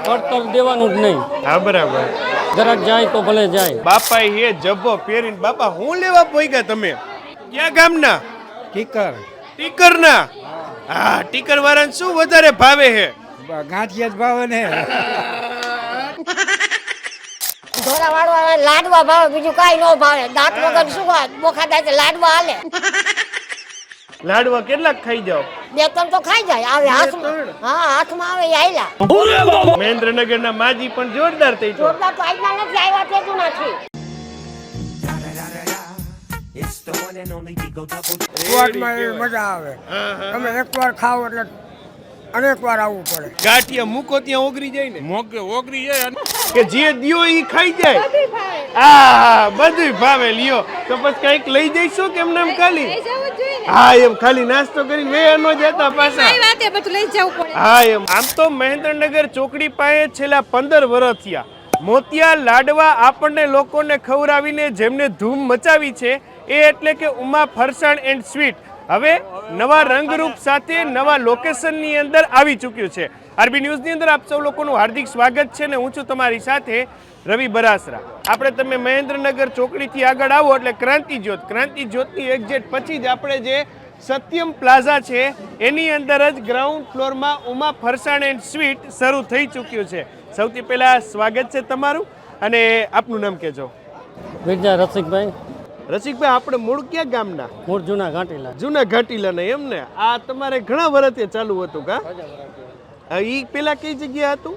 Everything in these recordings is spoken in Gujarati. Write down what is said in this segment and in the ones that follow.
પડતર દેવાનું જ નહીં. હા બરાબર. જરાક જાય તો ભલે જાય. બાપા એ જબ્બો પહેરીને બાપા હું લેવા પોઈગા તમે? ક્યાં ગામના? ટીકર ટીકરના. હા ટીકર વાળાને શું વધારે ભાવે હે? ગાંઠિયા જ ભાવે ને. ઢોરાવાળો આવે લાડવા ભાવે, બીજું કાઈ ન ભાવે. દાંત વગર શું હોય, બોખા દાંતે લાડવા હાલે. લાડવા કેટલાક ખાઈ જાવ? 2-3 તો ખાઈ જાય. આવે હાથમાં, હા હાથમાં આવે એ આયલા. મહેન્દ્રનગરના માજી પણ જોરદાર થઈ છો. જોરદાર તો આજના નથી આવ્યા, તે જ નથી. સ્વાદમાં એવી મજા આવે. તમે એકવાર ખાઓ એટલે અનેક વાર આવવું પડે. ગાંઠિયા મૂકો ત્યાં ઓગરી જાય ને. મોકે ઓગરી જાય કે જે દિયો ઈ ખાઈ જાય. હા બધું ભાવે લ્યો. તો પછી કઈક લઈ જઈશું કે એમને એમ ખાલી? હા એમ ખાલી નાસ્તો કરી વે ન જતા પાછા. હા એમ. આમ તો મહેન્દ્રનગર ચોકડી પાસે છેલ્લા 15 વર્ષ થયા મોતિયા લાડવા આપણને લોકોને ખવડાવીને જેમને ધૂમ મચાવી છે એ એટલે કે ઉમા ફરસાણ એન્ડ સ્વીટ હવે નવા રંગરૂપ સાથે નવા લોકેશનની અંદર આવી ચૂક્યું છે. આરબી ન્યૂઝની અંદર આપ સૌ લોકોનું હાર્દિક સ્વાગત છે ને હું છું તમારી સાથે રવિ બરાસરા. આપણે તમે મહેન્દ્રનગર ચોકડીથી આગળ આવો એટલે ક્રાંતિ જ્યોતની એક્ઝેક્ટ પછી જ આપણે જે સત્યમ પ્લાઝા છે એની અંદર જ ગ્રાઉન્ડ ફ્લોરમાં ઉમા ફરસાણ એન્ડ સ્વીટ શરૂ થઈ ચૂક્યું છે. સૌથી પહેલા સ્વાગત છે તમારું અને આપનું નામ કહેજો. વિરજા રસિકભાઈ. રસિકભાઈ આપણે મૂળ ક્યાં ગામના? મૂળ જૂના ઘાટીલા. જૂના ઘાટીલા ને એમ ને. આ તમારે ઘણા વર્ષથી ચાલુ હતું કા? ઈ પેલા કઈ જગ્યા હતું?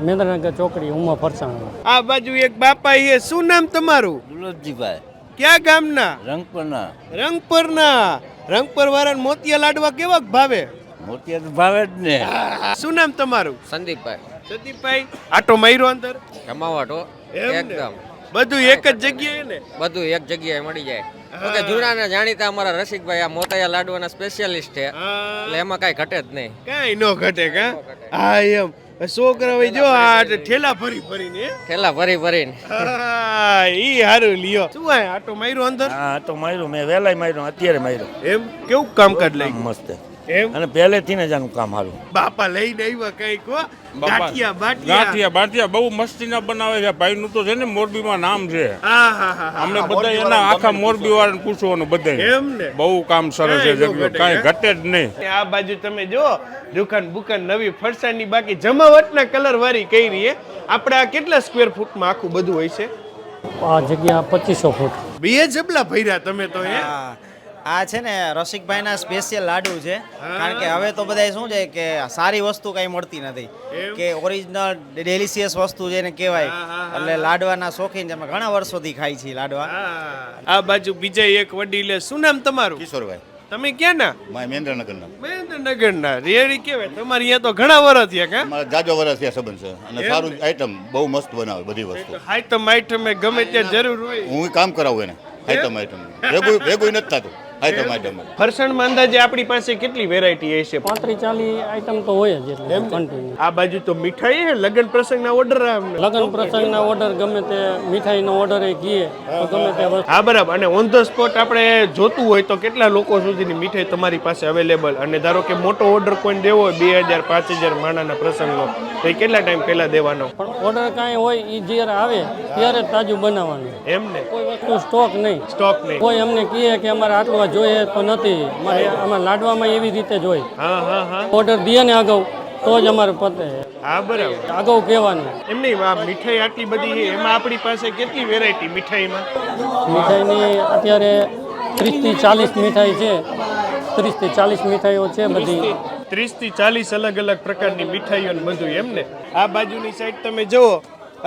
મહેન્દ્રનગર ચોકડી ઉમા ફરસાણ. આ બાજુ એક બાપા એ શું નામ તમારું? દુલતજીભાઈ. ક્યાં ગામના? રંગપરના. રંગપરના. રંગપર વાળા મોતિયા લાડવા કેવા ભાવે? મોતિયા તો ભાવે જ ને. શું નામ તમારું? સંદીપભાઈ. સતીભાઈ આટો માર્યો અંદર? જમાવટો એકદમ બધું એક જ જગ્યાએ ને? બધું એક જગ્યાએ મળી જાય. ઓકે જૂનાના જાણીતા અમારા રસિકભાઈ આ મોતિયા લાડવાના સ્પેશિયાલિસ્ટ છે એટલે એમાં કાંઈ ઘટે જ નહીં. કાંઈ ન ઘટે કા? હા એમ. છોકરા ભાઈ જો આ ઠેલા ભરીને ઠેલા ભરીને ઈ હારું લ્યો. શું આ આટો માર્યો અંદર? હા તો માર્યું મેં વહેલાય માર્યું અત્યારે માર્યું. એમ કેવું કામકાજ લઈ મસ્ત એમ અને પહેલેથી ને જ આનું કામ સારું. બાપા લઈને આવ્યા કઈક હો. ગાંઠિયા બાઠિયા બહુ મસ્તીના બનાવે છે. ભાઈનું તો છે ને મોરબીમાં નામ છે. હા હા હા. અમને બધા એના આખા મોરબી વાળાને પૂછવાનું બધા એમ ને. બહુ કામ સરસ છે જગ્યા કાંઈ ઘટે જ નહીં. આ બાજુ તમે જો દુકાન બુકાન નવી ફરસાણની બાકી જમાવટના કલર વાળી કઈ રહી આપણે આ કેટલા સ્ક્વેર ફૂટમાં આખું બધું હોય છે? આ જગ્યા 2500 ફૂટ. બે જબલા ભર્યા તમે તો હે. આ છે ને રસિકભાઈના સ્પેશિયલ લાડુ છે કારણ કે હવે તો બધા શું છે કે સારી વસ્તુ કઈ મળતી નથી કે ઓરિજિનલ ડેલિશિયસ વસ્તુ જેને કહેવાય એટલે લાડવાના શોખીન અમે ઘણા વર્ષોથી ખાઈ છીએ લાડવા. આ બાજુ બીજા એક વડીલે શું નામ તમારું? કિશોરભાઈ. તમે ક્યાં ના? મહેન્દ્રનગરના. મહેન્દ્રનગરના રેડી કેવાય. તમારે અહીંયા તો ઘણા વર્ષ થયા કા? મારા જાજો વર્ષ થયા સંબંધ છે અને સારું આઈટમ બહુ મસ્ત બનાવે બધી વસ્તુ. આઈટમ ગમે ત્યાં જરૂર હોય હું કામ કરાવું એને આઈટમ ભેગું નથી થતું. ફરસાણમાં અંદાજે આપણી પાસે કેટલી વેરાયટી હશે? 35-40 આઈટમ તો હોય જ એટલે કન્ટિન્યુ. આ બાજુ તો મીઠાઈ હે લગન પ્રસંગના ઓર્ડર લગન પ્રસંગના ઓર્ડર ગમે તે મીઠાઈનો ઓર્ડર એ કીએ તો ગમે તે વસ્તુ. હા બરાબર. અને ઓન ધ સ્પોટ આપણે જોતું હોય તો કેટલા લોકો સુધીની મીઠાઈ તમારી પાસે અવેલેબલ? અને ધારો કે મોટો ઓર્ડર કોઈને દેવો હોય 2000-5000 માણાના પ્રસંગનો તો એ કેટલા ટાઈમ પહેલા દેવાનો? પણ ઓર્ડર કાંઈ હોય એ જ્યારે આવે ત્યારે તાજું બનાવવાનું. એમ ને. કોઈ વસ્તુ સ્ટોક નહીં. કોઈ અમને કહે કે અમારે આટલું જોઈએ તો નથી. અમારે લાડવામાં એવી રીતે જોઈએ. ઓર્ડર દે ને અગાઉ તો જ અમારે પતે. હા બરાબર. અગાઉ કહેવાનું. એમ નહીં. આ મીઠાઈ આટલી બધી છે એમાં આપણી પાસે કેટલી વેરાયટી મીઠાઈમાં? મીઠાઈની અત્યારે 30-40 મીઠાઈ છે. 30-40 મીઠાઈઓ છે બધી. 30-40 અલગ અલગ પ્રકારની મીઠાઈઓ ને બધું એમ ને. આ બાજુની સાઈડ તમે જુઓ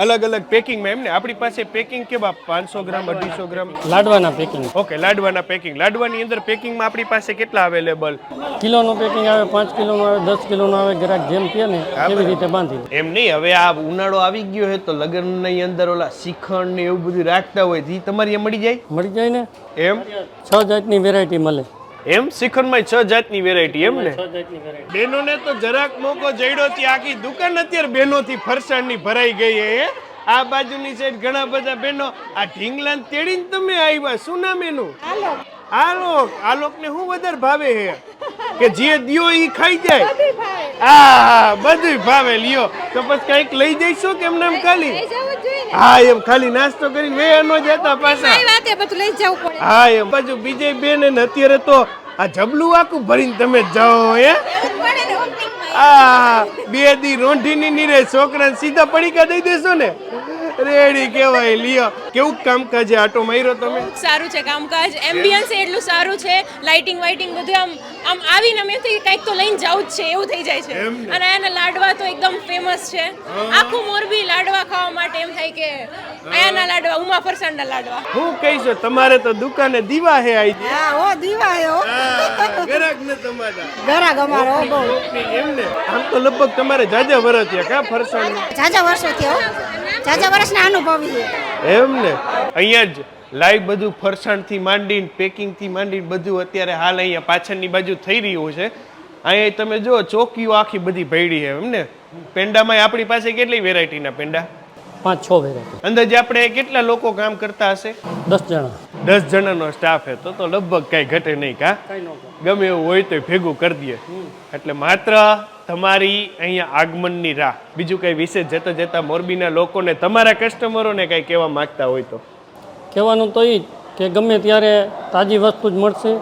અલગ અલગ પેકિંગમાં એમને આપણી પાસે પેકિંગ કેવા 500 ગ્રામ 250 ગ્રામ લાડવાના પેકિંગ. ઓકે લાડવાના પેકિંગ. લાડવાની અંદર પેકિંગમાં આપણી પાસે કેટલા અવેલેબલ? કિલોનું પેકિંગ આવે, 5 કિલોનું આવે, 10 કિલોનું આવે. ગ્રાહક જેમ કહે ને એવી રીતે બાંધી. એમ નહીં. હવે આ ઉનાળો આવી ગયો છે તો લગ્નની અંદર ઓલા શ્રીખંડ ને એવું બધું રાખતા હોય જે તમારી મળી જાય? મળી જાય ને. એમ 6 જાતની વેરાયટી મળે. એમ શ્રીખંડમાં 6 જાતની વેરાયટી એમ ને. બેનોને તો જરાક મોકો જઈડો થી આખી દુકાન અત્યારે બેનોથી ફરસાણની ભરાઈ ગઈ હે. આ બાજુની સાઈડ ઘણા બધા બેનો આ ઢીંગલાને તેડીને તમે આવ્યા. શું નામ એનું? આલોક. આલોક ને શું વધારે ભાવે હે? કે જે દિયો ઈ ખાઈ જાય હા બધું ભાવે લ્યો તો પછી કઈક લઈ જઈશું કે એમને એમ ખાલી હા એમ ખાલી નાસ્તો કરીને વે ન જતા પાછા હા એમ પાછું બીજે બેન ને અત્યારે તો આ જબલું આખું ભરીને તમે જાઓ હે આ બે દી રોંઢીની નીરે છોકરાને સીધા પડીકા દઈ દેશો ને રેડી કહેવાય લ્યો કેવું કામકાજ આટો માર્યો તમે સારું છે કામકાજ એમ્બિયન્સ એટલું સારું છે લાઇટિંગ વાઇટિંગ બધું આમ આવીને અમે કંઈક તો લઈને જવું જ છે એવું થઈ જાય છે અને અહીંયાના લાડવા તો એકદમ ફેમસ છે આખું મોરબી લાડવા ખાવા માટે એમ થાય કે અહીંયાના લાડવા ઉમા ફરસાણના લાડવા હું કહીશું તમારે તો દુકાને દીવા હે આઈ હા હો દીવા હે હો ગરાક ને તમારા ઘરા ગમારો બહુ એમને આમ તો લગભગ તમારે જાજા વરસ થયા કા ફરસાણ જાજા વર્ષો થયો જાજા વર્ષના અનુભવી છે એમ ને અહીંયા જ લાઈવ બધું ફરસાણથી માંડીને પેકિંગથી માંડીને બધું અત્યારે હાલ અહીંયા પાછળની બાજુ થઈ રહ્યું છે અહીંયા તમે જો ચોકીઓ આખી બધી ભેડી છે એમને પેંડામાં આપણી પાસે કેટલી વેરાયટીના પેંડા 5-6 વેરાયટી અંદાજે આપણે કેટલા લોકો કામ કરતા હશે 10 જણા 10 જણાનો સ્ટાફ છે તો લગભગ કઈ ઘટે નહીં કા ગમે એવું હોય તો ભેગું કરી દઈએ એટલે માત્ર તમારી અહીંયા આગમનની રાહ બીજું કઈ વિશેષ જતા જતા મોરબીના લોકોને તમારા કસ્ટમરોને કઈ કહેવા માંગતા હોય તો કહેવાનું તો એ જ કે ગમે ત્યારે તાજી વસ્તુ જ મળશે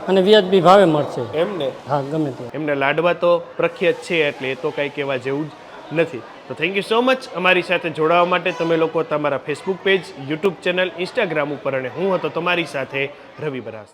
અને વ્યાજબી ભાવે મળશે એમને હા ગમે ત્યારે એમને લાડવા તો પ્રખ્યાત છે એટલે એ તો કઈ કહેવા જેવું જ નથી તો થેન્ક યુ સો મચ અમારી સાથે જોડાવા માટે તમે લોકો તમારા Facebook page YouTube channel Instagram ઉપર અને હું હતો તમારી સાથે રવિ બરાસ